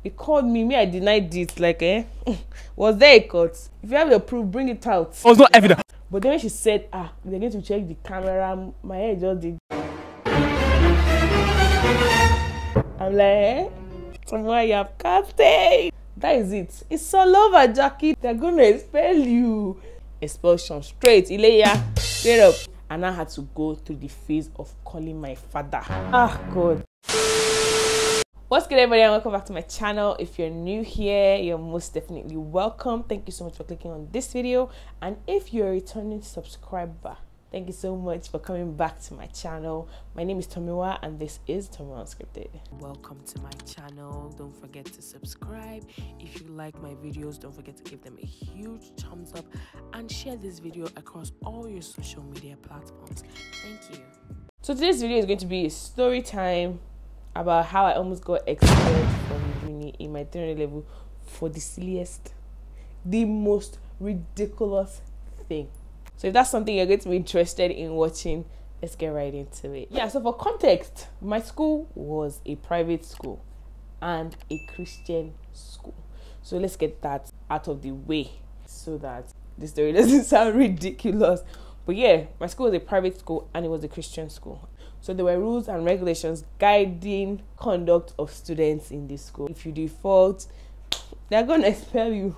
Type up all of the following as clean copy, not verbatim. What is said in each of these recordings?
He called me, I denied it. Like, was there a cut? If you have your proof, bring it out. Was not evident. But then when she said, they're going to check the camera, my head just did. I'm like, someone you have casted. That is it. It's all over, Jackie. They're going to expel you. Expulsion. Straight. Ileya. Straight up. And I had to go through the phase of calling my father. God. What's good, everybody, and welcome back to my channel. If you're new here, you're most definitely welcome. Thank you so much for clicking on this video. And if you're a returning subscriber, thank you so much for coming back to my channel. My name is Tomiwa and this is Tomiwa Unscripted. Welcome to my channel. Don't forget to subscribe. If you like my videos, don't forget to give them a huge thumbs up and share this video across all your social media platforms. Thank you. So today's video is going to be a story time about how I almost got expelled from uni in my 300 level for the silliest, the most ridiculous thing. So if that's something you're going to be interested in watching, let's get right into it. Yeah, so for context, my school was a private school and a Christian school. So let's get that out of the way so that this story doesn't sound ridiculous. But yeah, my school was a private school and it was a Christian school. So there were rules and regulations guiding conduct of students in this school. If you default, they're going to expel you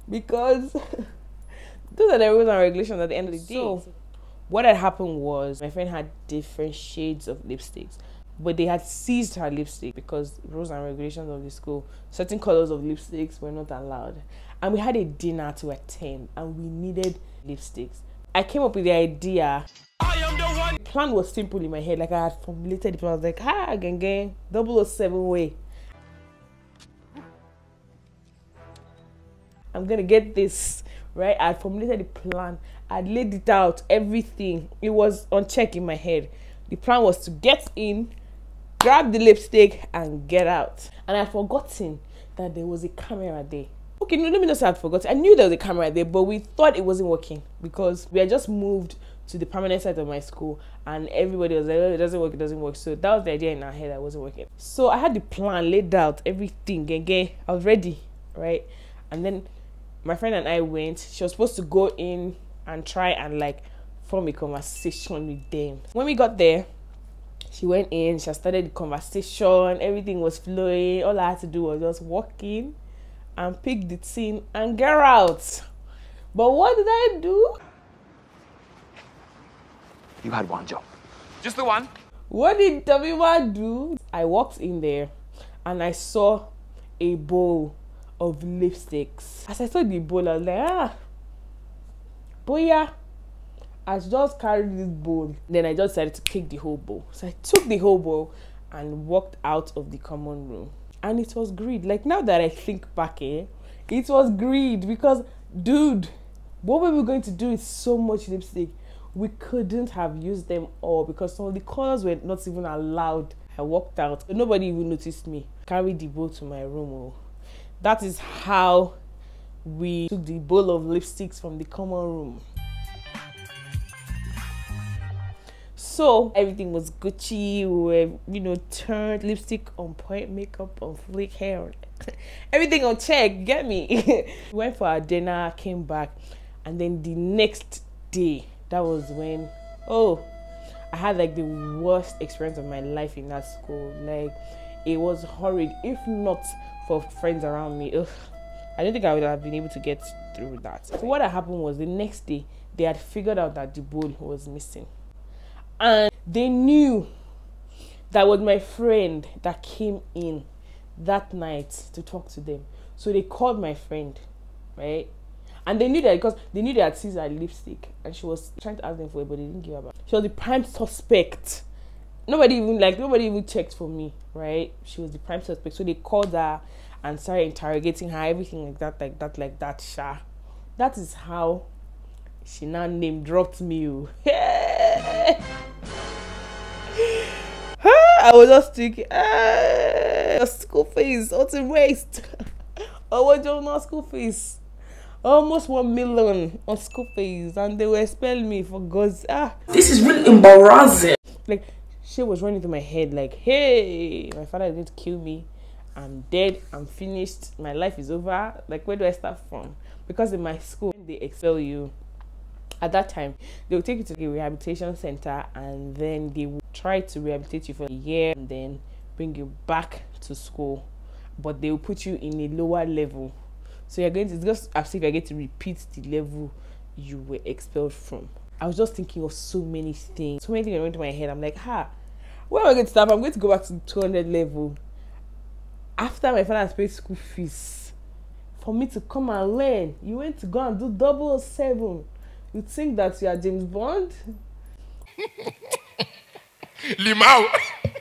because those are the rules and regulations at the end of the day. So what had happened was my friend had different shades of lipsticks, but they had seized her lipstick because rules and regulations of the school, certain colors of lipsticks were not allowed. And we had a dinner to attend and we needed lipsticks. I came up with the idea. I am the one. The plan was simple in my head. Like I had formulated the plan. I was like, gang, 007 way. I'm gonna get this, right? I had formulated the plan. I had laid it out, everything. It was on check in my head. The plan was to get in, grab the lipstick, and get out. And I had forgotten that there was a camera there. Okay, no, let me not say I had forgotten. I knew there was a camera there, but we thought it wasn't working because we had just moved to the permanent site of my school and everybody was like, oh, it doesn't work. So that was the idea in our head that wasn't working. So I had the plan laid out, everything, I was ready, right? And then my friend and I went. She was supposed to go in and try and like form a conversation with them. When we got there, she went in, she started the conversation, everything was flowing. All I had to do was just walk in and pick the tin and get out. But what did I do? You had one job. Just the one. What did Tomiwa do? I walked in there and I saw a bowl of lipsticks. As I saw the bowl, I was like, boya, I just carried this bowl. Then I just decided to take the whole bowl. So I took the whole bowl and walked out of the common room. And it was greed. Like now that I think back, it was greed because, dude, what were we going to do with so much lipstick? We couldn't have used them all because some of the colors were not even allowed. I walked out. Nobody even noticed me. Carried the bowl to my room. That is how we took the bowl of lipsticks from the common room. So everything was Gucci. We were, turned, lipstick on point, makeup on flick, hair, everything on check. Get me? We went for our dinner, came back, and then the next day, that was when, I had like the worst experience of my life in that school. Like, it was horrid. If not for friends around me, I don't think I would have been able to get through that. So what had happened was the next day, they had figured out that the bowl was missing. And they knew that was my friend that came in that night to talk to them. So they called my friend, right? And they knew that because they knew they had seized her lipstick and she was trying to ask them for it, but they didn't give her back. She was the prime suspect. Nobody even checked for me, right? She was the prime suspect. So they called her and started interrogating her, everything like that, sha. That is how she now name dropped me. I was just thinking, school fees, what's a waste? What do you know, school fees? Almost 1 million on school fees, and they were expelling me for God's This is really embarrassing. Like, shit was running through my head, like, hey, my father is going to kill me, I'm dead, I'm finished, my life is over. Like, where do I start from? Because in my school, when they expel you, at that time, they will take you to a rehabilitation center, and then they will try to rehabilitate you for a year and then bring you back to school. But they will put you in a lower level. So you're going to, it's just as if you're going to repeat the level you were expelled from. I was just thinking of so many things. So many things went into my head. I'm like, where am I going to start? I'm going to go back to the 200 level. After my father has paid school fees for me to come and learn, you went to go and do 007. You think that you are James Bond? Limau.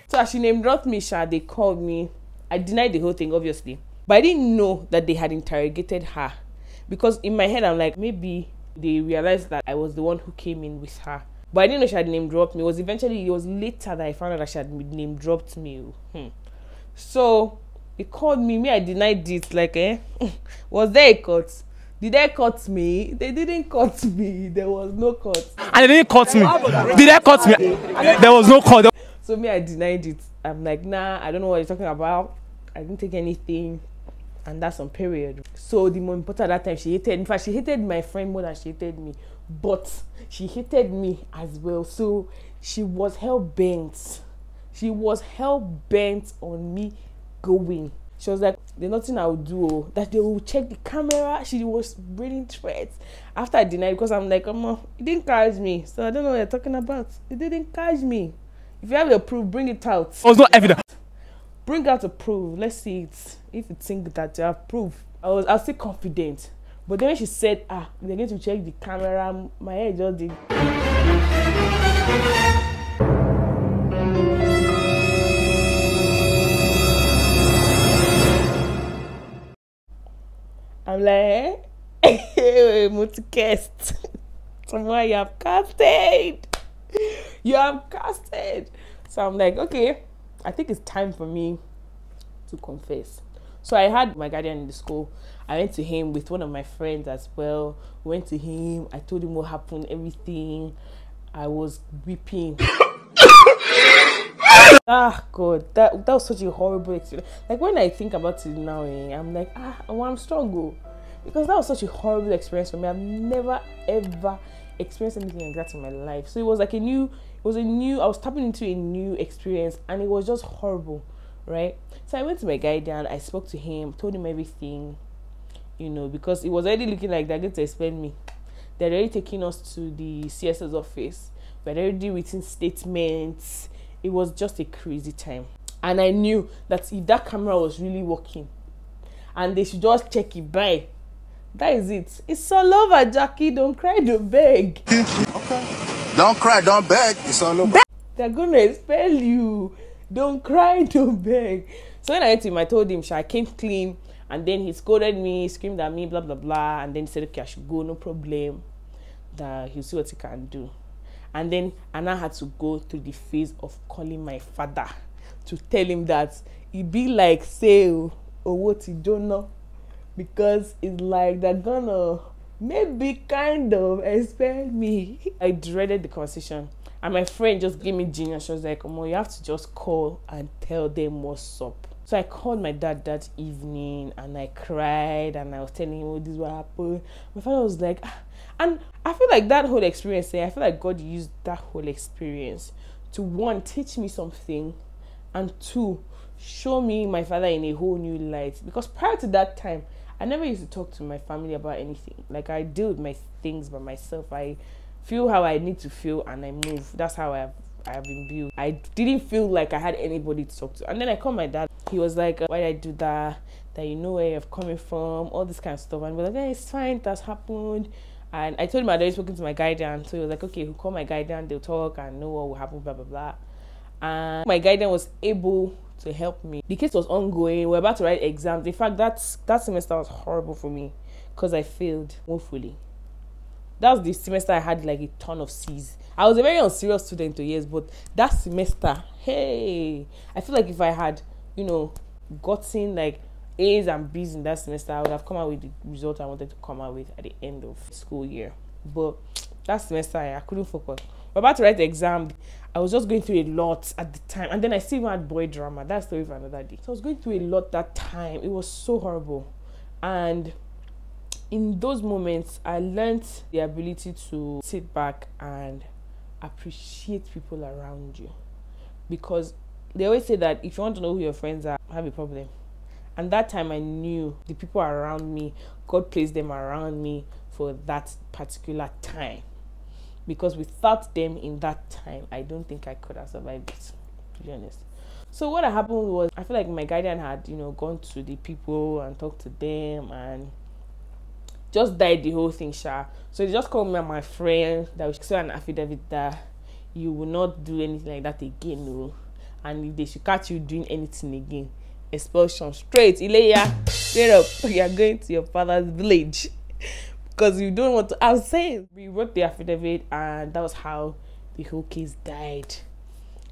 So as she name dropped me, they called me. I denied the whole thing, obviously. But I didn't know that they had interrogated her. Because in my head, I'm like, maybe they realized that I was the one who came in with her. But I didn't know she had name dropped me. It was later that I found out that she had name dropped me. So they called me. I denied it. Like, was there a cut? Did they cut me? They didn't cut me. There was no cut. And they didn't cut me. Did they cut me? There was no cut. So I denied it. I'm like, nah, I don't know what you're talking about. I didn't take anything. And that's on period. So the more important at that time, she hated. In fact, she hated my friend more than she hated me. But she hated me as well. So she was hell-bent. She was hell-bent on me going. She was like, there's nothing I would do. That they will check the camera. She was bringing threats. After I denied, because I'm like, it didn't catch me. So I don't know what you're talking about. It didn't catch me. If you have the proof, bring it out. There was no evidence. Bring out a proof. Let's see it. If you think that you have proof. I was still confident. But then when she said, they're going to check the camera, my head just did. I'm like, hey, multicast. Someone you have casted. You have casted. So I'm like, okay, I think it's time for me to confess. So I had my guardian in the school. I went to him with one of my friends as well. We went to him. I told him what happened, everything. I was weeping. God, that was such a horrible experience. Like, when I think about it now, I'm like, I'm strong, because that was such a horrible experience for me. I've never ever experienced anything like that in my life. So it was like I was tapping into a new experience, and it was just horrible, right? So I went to my guardian. I spoke to him, told him everything, because it was already looking like they're going to explain me. They're already taking us to the CS's office. We're already written statements. It was just a crazy time. And I knew that if that camera was really working, and they should just check it by, that is it. It's all over, Jackie. Don't cry, don't beg. Okay. Don't cry, don't beg. It's all over. They're going to expel you. Don't cry, don't beg. So when I went to him, I told him, I came clean. And then he scolded me, screamed at me, blah, blah, blah. And then he said, okay, I should go, no problem. That he'll see what he can do. And then Anna had to go through the phase of calling my father to tell him that it be like, say, or what you don't know. Because it's like they're gonna maybe kind of expel me. I dreaded the conversation. And my friend just gave me genius. She was like, you have to just call and tell them what's up. So I called my dad that evening, and I cried, and I was telling him, this is what happened. My father was like, and I feel like that whole experience, I feel like God used that whole experience to, one, teach me something, and two, show me my father in a whole new light. Because prior to that time, I never used to talk to my family about anything. Like, I deal with my things by myself. I feel how I need to feel, and I move. That's how I have been built. I didn't feel like I had anybody to talk to. And then I called my dad. He was like, why did I do that? That you know where you're coming from, all this kind of stuff. And we're like, it's fine, that's happened. And I told him I'd already spoken to my guardian. So he was like, okay, we'll call my guardian, they'll talk and know what will happen, blah, blah, blah. And my guardian was able to help me. The case was ongoing. We're about to write exams. In fact, that semester was horrible for me because I failed woefully. That was the semester I had like a ton of C's. I was a very unserious student to years, but that semester, hey, I feel like if I had, gotten like A's and B's in that semester, I would have come out with the result I wanted to come out with at the end of school year. But that semester, I couldn't focus. we're about to write the exam. I was just going through a lot at the time, and then I still had boy drama. That's story for another day. So I was going through a lot that time. It was so horrible. And in those moments, I learned the ability to sit back and appreciate people around you. Because they always say that if you want to know who your friends are, have a problem. And that time I knew the people around me, God placed them around me for that particular time. Because without them in that time, I don't think I could have survived it, to be honest. So what happened was, I feel like my guardian had, gone to the people and talked to them and just died the whole thing, sha. So they just called me and my friend that we should say an affidavit that you will not do anything like that again, no. And if they should catch you doing anything again, expulsion straight. Ileya, straight up, you are going to your father's village. Because you don't want to. I was saying, we wrote the affidavit, and that was how the whole case died.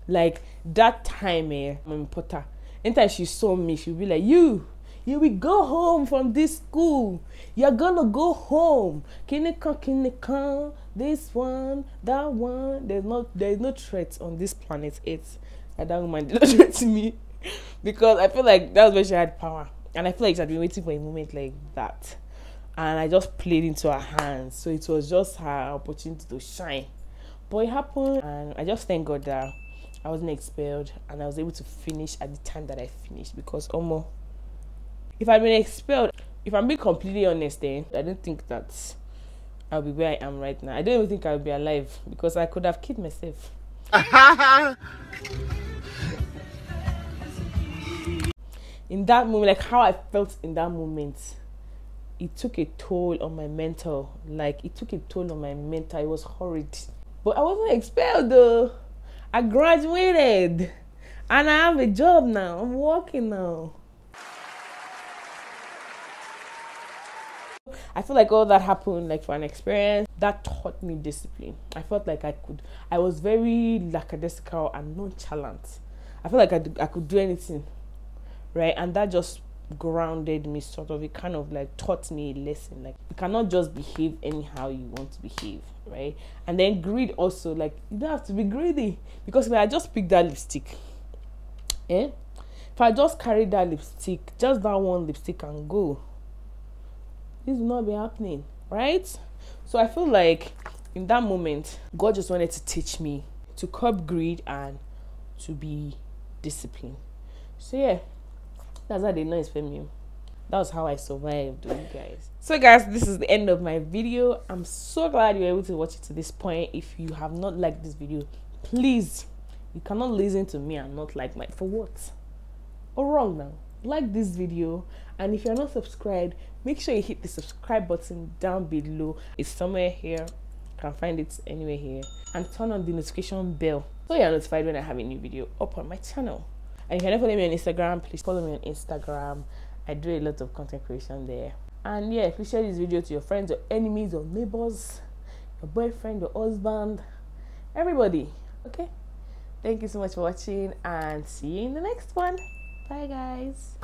Like that time, Mama Potter, anytime she saw me, she'd be like, you will go home from this school. You're gonna go home. Kinika, this one, that one. There's no threat on this planet Earth. And that woman did not threaten me. Because I feel like that was when she had power. And I feel like she had been waiting for a moment like that. And I just played into her hands. So it was just her opportunity to shine. But it happened, and I just thank God that I wasn't expelled and I was able to finish at the time that I finished. Because if I'd been expelled, if I'm being completely honest, I don't think that I'll be where I am right now. I don't even think I'll be alive, because I could have killed myself. In that moment, like how I felt in that moment, it took a toll on my mental. It was horrid. But I wasn't expelled though. I graduated and I have a job now. I'm working now. I feel like all that happened like for an experience that taught me discipline. I felt like I was very lackadaisical and nonchalant. I felt like I could do anything, right? And that just grounded me, sort of. It kind of like taught me a lesson. Like, you cannot just behave anyhow you want to behave, right? And then greed also, like, you don't have to be greedy, because if I just pick that lipstick, if I just carry that lipstick, just that one lipstick, and go, this will not be happening, right? So I feel like in that moment, God just wanted to teach me to curb greed and to be disciplined. So yeah, that's how they know it's from you. That was how I survived, you guys. So guys, this is the end of my video. I'm so glad you were able to watch it to this point. If you have not liked this video, please, you cannot listen to me and not like for what? Or wrong now. Like this video, and if you're not subscribed, make sure you hit the subscribe button down below. It's somewhere here. You can find it anywhere here. And turn on the notification bell so you're notified when I have a new video up on my channel. And if you're not following me on Instagram, please follow me on Instagram. I do a lot of content creation there. And yeah, please share this video to your friends, your enemies, your neighbors, your boyfriend, your husband, everybody. Okay? Thank you so much for watching, and see you in the next one. Bye guys.